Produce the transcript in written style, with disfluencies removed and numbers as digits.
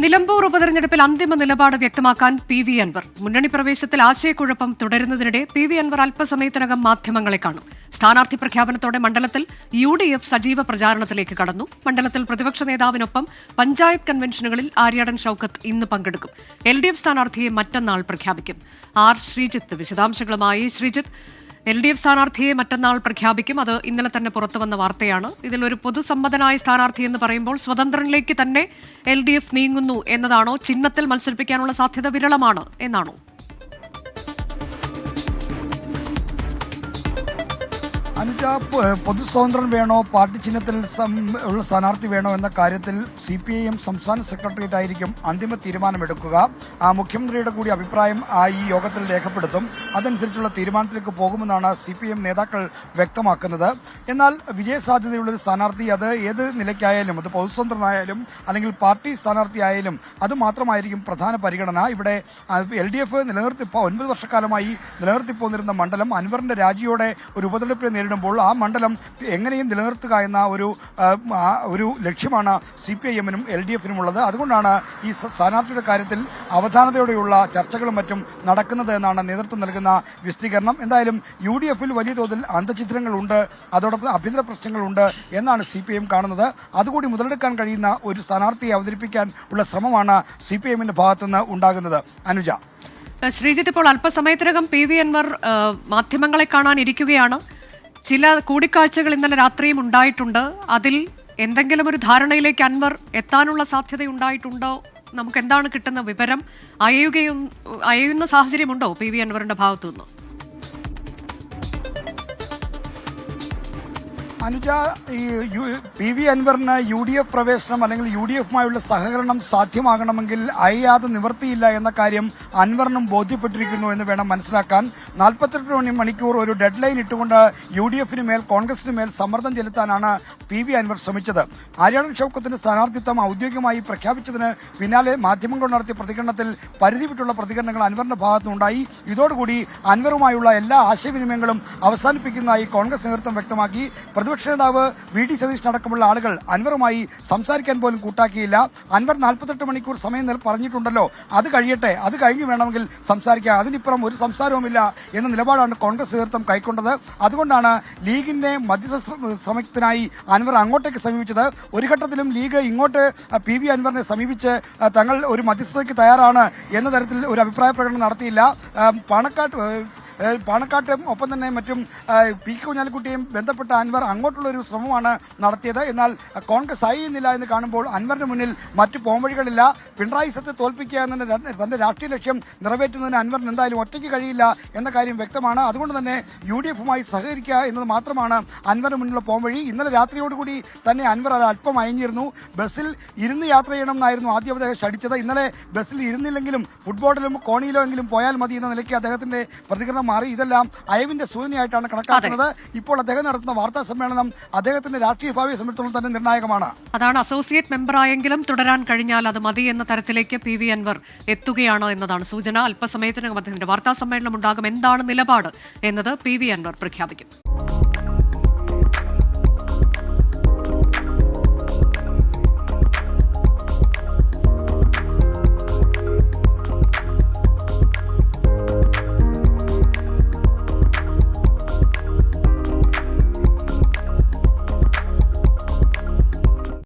നിലമ്പൂർ ഉപതെരഞ്ഞെടുപ്പിൽ അന്തിമ നിലപാട് വ്യക്തമാക്കാൻ പി.വി. അൻവർ. മുന്നണി പ്രവേശത്തിൽ ആശയക്കുഴപ്പം തുടരുന്നതിനിടെ പി.വി. അൻവർ അല്പസമയത്തിനകം മാധ്യമങ്ങളെ കാണും. സ്ഥാനാർത്ഥി പ്രഖ്യാപനത്തോടെ മണ്ഡലത്തിൽ UDF സജീവ പ്രചാരണത്തിലേക്ക് കടന്നു. മണ്ഡലത്തിൽ പ്രതിപക്ഷ നേതാവിനൊപ്പം പഞ്ചായത്ത് കൺവെൻഷനുകളിൽ ആര്യാടൻ ഷൌക്കത്ത് ഇന്ന് പങ്കെടുക്കും. LDF സ്ഥാനാർത്ഥിയെ മറ്റന്നാൾ പ്രഖ്യാപിക്കും. ആർ ശ്രീജിത്ത് വിശദാംശങ്ങളുമായി. ശ്രീജിത്ത്, LDF സ്ഥാനാർത്ഥിയെ മറ്റന്നാൾ പ്രഖ്യാപിക്കും. അത് ഇന്നലെ തന്നെ പുറത്തുവന്ന വാർത്തയാണ്. ഇതിലൊരു പൊതുസമ്മതനായ സ്ഥാനാർത്ഥി എന്ന് പറയുമ്പോൾ സ്വതന്ത്രനിലേക്ക് തന്നെ LDF നീങ്ങുന്നു എന്നതാണോ? ചിഹ്നത്തിൽ മത്സരിപ്പിക്കാനുള്ള സാധ്യത വിരളമാണ് എന്നാണോ? അനുജ, പൊതുസ്വതന്ത്രൻ വേണോ പാർട്ടി ചിഹ്നത്തിൽ ഉള്ള സ്ഥാനാർത്ഥി വേണോ എന്ന കാര്യത്തിൽ CPIM സംസ്ഥാന സെക്രട്ടേറിയറ്റ് ആയിരിക്കും അന്തിമ തീരുമാനമെടുക്കുക. മുഖ്യമന്ത്രിയുടെ കൂടി അഭിപ്രായം ഈ യോഗത്തിൽ രേഖപ്പെടുത്തും. അതനുസരിച്ചുള്ള തീരുമാനത്തിലേക്ക് പോകുമെന്നാണ് CPIM നേതാക്കൾ വ്യക്തമാക്കുന്നത്. എന്നാൽ വിജയസാധ്യതയുള്ളൊരു സ്ഥാനാർത്ഥി അത് ഏത് നിലയ്ക്കായാലും, അത് പൊതുസ്വതന്ത്രനായാലും അല്ലെങ്കിൽ പാർട്ടി സ്ഥാനാർത്ഥിയായാലും അത് മാത്രമായിരിക്കും പ്രധാന പരിഗണന. ഇവിടെ LDF 9 വർഷക്കാലമായി നിലനിർത്തിപ്പോന്നിരുന്ന മണ്ഡലം അൻവറിന്റെ രാജിയോടെ ഒരു ഉപതെരഞ്ഞെടുപ്പിനെ നേരിടുമ്പോൾ ആ മണ്ഡലം എങ്ങനെയും നിലനിർത്തുക എന്ന ഒരു ലക്ഷ്യമാണ് CPIM-നും LDF-നും ഉള്ളത്. അതുകൊണ്ടാണ് ഈ സ്ഥാനാർത്ഥിയുടെ കാര്യത്തിൽ അവധാനതയോടെയുള്ള ചർച്ചകളും മറ്റും നടക്കുന്നത് എന്നാണ് നേതൃത്വം നൽകുന്ന വിശദീകരണം. എന്തായാലും UDF-ൽ വലിയ തോതിൽ അന്തഛിദ്രങ്ങളുണ്ട്, അതോടൊപ്പം ആഭ്യന്തര പ്രശ്നങ്ങളുണ്ട് എന്നാണ് CPIM കാണുന്നത്. അതുകൂടി മുതലെടുക്കാൻ കഴിയുന്ന ഒരു സ്ഥാനാർത്ഥിയെ അവതരിപ്പിക്കാൻ ഉള്ള ശ്രമമാണ് CPIM-ന്റെ ഭാഗത്തുനിന്ന് ഉണ്ടാകുന്നത്. അനുജ. ശ്രീജിത്ത്, ഇപ്പോൾ അല്പസമയത്തിനകം പി.വി. അൻവർ മാധ്യമങ്ങളെ കാണാനിരിക്കുകയാണ്. ചില കൂടിക്കാഴ്ചകൾ ഇന്നലെ രാത്രിയും ഉണ്ടായിട്ടുണ്ട്. അതിൽ എന്തെങ്കിലും ഒരു ധാരണയിലേക്ക് അൻവർ എത്താനുള്ള സാധ്യതയുണ്ടായിട്ടുണ്ടോ? നമുക്ക് എന്താണ് കിട്ടുന്ന വിവരം? അയയുന്ന സാഹചര്യമുണ്ടോ പി.വി. അൻവറിന്റെ ഭാഗത്തുനിന്ന്? അനുജ, ഈ പി.വി. അൻവറിന് UDF പ്രവേശനം അല്ലെങ്കിൽ UDF-മായുള്ള സഹകരണം സാധ്യമാകണമെങ്കിൽ അയയാതെ നിവൃത്തിയില്ല എന്ന കാര്യം അൻവറിനും ബോധ്യപ്പെട്ടിരിക്കുന്നു എന്ന് വേണം മനസ്സിലാക്കാൻ. 48 മണിക്കൂർ ഒരു ഡെഡ് ലൈൻ ഇട്ടുകൊണ്ട് UDF-ന് മേൽ, കോൺഗ്രസിന് മേൽ സമ്മർദ്ദം ചെലുത്താനാണ് പി.വി. അൻവർ ശ്രമിച്ചത്. ആര്യാടൻ ഷൌക്കത്തിന്റെ സ്ഥാനാർത്ഥിത്വം ഔദ്യോഗികമായി പ്രഖ്യാപിച്ചതിന് പിന്നാലെ മാധ്യമങ്ങൾ നടത്തിയ പ്രതികരണത്തിൽ പരിധി വിട്ടുള്ള പ്രതികരണങ്ങൾ അൻവറിന്റെ ഭാഗത്തുനിന്നുണ്ടായി. ഇതോടുകൂടി അൻവറുമായുള്ള എല്ലാ ആശയവിനിമയങ്ങളും അവസാനിപ്പിക്കുന്നതായി കോൺഗ്രസ് നേതൃത്വം വ്യക്തമാക്കി. പ്രതിപക്ഷ നേതാവ് VD സതീശൻ അടക്കമുള്ള ആളുകൾ അൻവറുമായി സംസാരിക്കാൻ പോലും കൂട്ടാക്കിയില്ല. അൻവർ 48 മണിക്കൂർ സമയം പറഞ്ഞിട്ടുണ്ടല്ലോ, അത് കഴിയട്ടെ, അത് കഴിഞ്ഞ് വേണമെങ്കിൽ സംസാരിക്കാം, അതിനിപ്പുറം ഒരു സംസാരവുമില്ല എന്ന നിലപാടാണ് കോൺഗ്രസ് നേതൃത്വം കൈക്കൊണ്ടത്. അതുകൊണ്ടാണ് ലീഗിന്റെ മധ്യസ്ഥ ശ്രമത്തിനായി അൻവർ അങ്ങോട്ടേക്ക് സമീപിച്ചത്. ഒരു ഘട്ടത്തിലും ലീഗ് ഇങ്ങോട്ട് പി.വി. അൻവറിനെ സമീപിച്ച് തങ്ങൾ ഒരു മധ്യസ്ഥതയ്ക്ക് തയ്യാറാണ് എന്ന തരത്തിൽ ഒരു അഭിപ്രായ പ്രകടനം നടത്തിയില്ല. പാണക്കാട്ടും ഒപ്പം തന്നെ മറ്റും പി. കുഞ്ഞാലിക്കുട്ടിയും ബന്ധപ്പെട്ട അൻവർ അങ്ങോട്ടുള്ളൊരു ശ്രമമാണ് നടത്തിയത്. എന്നാൽ കോൺഗ്രസ് അയയുന്നില്ല എന്ന് കാണുമ്പോൾ അൻവറിന് മുന്നിൽ മറ്റു പോംവഴികളില്ല. പിണറായി സത്തെ തോൽപ്പിക്കുക എന്ന തന്റെ രാഷ്ട്രീയ ലക്ഷ്യം നിറവേറ്റുന്നതിന് അൻവറിന് എന്തായാലും ഒറ്റയ്ക്ക് കഴിയില്ല എന്ന കാര്യം വ്യക്തമാണ്. അതുകൊണ്ട് തന്നെ UDF-മായി സഹകരിക്കുക എന്നത് മാത്രമാണ് അൻവറിന് മുന്നിലുള്ള പോംവഴി. ഇന്നലെ രാത്രിയോടുകൂടി തന്നെ അൻവർ അല്പം അയഞ്ഞിരുന്നു. ബസ്സിൽ ഇരുന്ന് യാത്ര ചെയ്യണം എന്നായിരുന്നു ആദ്യം അദ്ദേഹം ശഠിച്ചത്. ഇന്നലെ ബസ്സിൽ ഇരുന്നില്ലെങ്കിലും ഫുട്ബോളിലും കോണിയിലോ എങ്കിലും പോയാൽ മതി എന്ന നിലയ്ക്ക് അദ്ദേഹത്തിന്റെ പ്രതികരണം മാറി. ഇതെല്ലാം അയവിന്റെ സൂചനയായിട്ടാണ് കണക്കാക്കുന്നത്. ഇപ്പോൾ അദ്ദേഹം നടത്തുന്ന വാർത്താ സമ്മേളനം അദ്ദേഹത്തിന്റെ രാഷ്ട്രീയ ഭാവിയെ സംബന്ധിച്ചിടത്തോളം തന്നെ നിർണായകമാണ്. അതാണ്, അസോസിയേറ്റ് മെമ്പറായെങ്കിലും തുടരാൻ കഴിഞ്ഞാൽ അത് മതി എന്ന തരത്തിലേക്ക് പി.വി. അൻവർ എത്തുകയാണ് എന്നതാണ് സൂചന. അല്പസമയത്തിനകം അദ്ദേഹത്തിന്റെ വാർത്താ സമ്മേളനം ഉണ്ടാകും. എന്താണ് നിലപാട് എന്നത് പി.വി. അൻവർ പ്രഖ്യാപിക്കും.